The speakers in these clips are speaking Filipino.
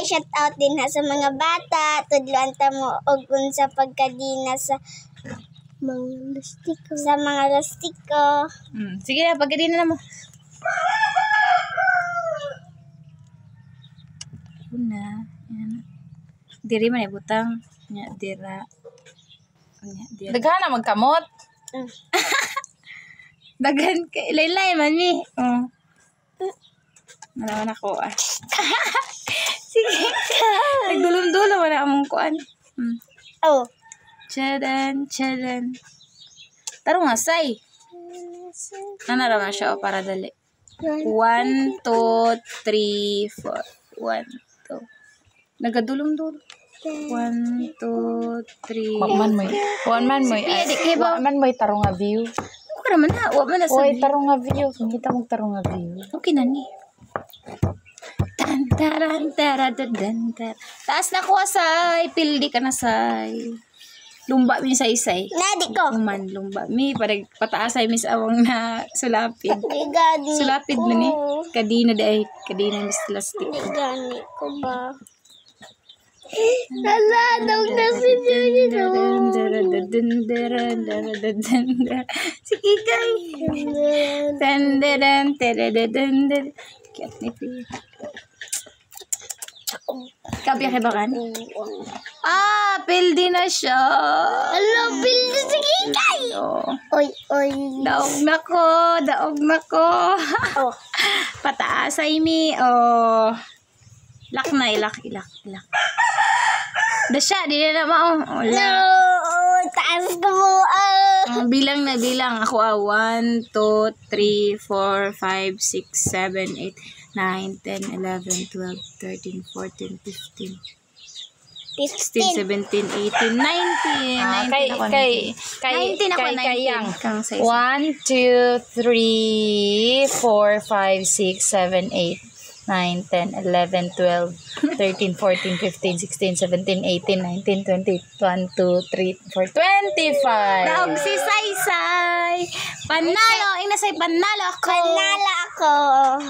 shout out din ha sa mga bata. Tudloan ta mo og unsa pagkadina sa mga lastiko. Sa mga lastiko. Sige na, pagkadina na mo. Una, yan. Diri man ibutang. Nya dira. Nya dira. Daghan na magkamot. Daghan kay laylay man mi. Malaman ako Sige. Nagdulom-dulom wala among kuan. Oh. Chadan. Tarong asay. Nanara na siya para dali. 1, 2, 3, 4. 1, 2. Nagadulom-dulom. 1, 2, 3. Wakman mo'y tarong nga view. Okay naman na. Wag man na sabi. Oy, tarong nga view. Kita mong tarong nga view. Okay na ni. Taas na ko asay. Pildi ka na say. Lumba mi sa isay. Nadi ko. Man lumba mi. Parang pataasay mis awang na sulapid. Gani. Sulapid mo ni. Kadina day. Kadina mis plastic. Gani ko ba? Naladog na si Juju. Sige kay. Kiyat ni Pia. Kabiyak kay bakan? Pildi na siya. Hello, pildi. Sige kay. Oy. Daog na ko. Oh. Pataasay mi. Ilak. Dasya, di na mao. No, taas ko. Bilang. Ako 1, 2, 3, 4, 5, 6, 7, 8, 9, 10, 11, 12, 13, 14, 15, 16, 17, 18, 19. 19 ako. 19. 1, 2, 3, 4, 5, 6, 7, 8, 9, 10, 11, 12, 13, 14, 15, 16, 17, 18, 19, 20, 1, 2, 3, 4, 25. Daog si Saysay. Panalo. Inasay panalo ako.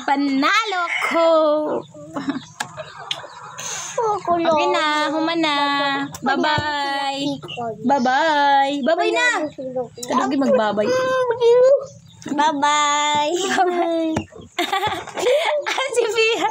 Panalo ko. Okay na. Humana. Bye-bye. Bye-bye na. Tulog yung magbabay. Bye-bye. Si Pia.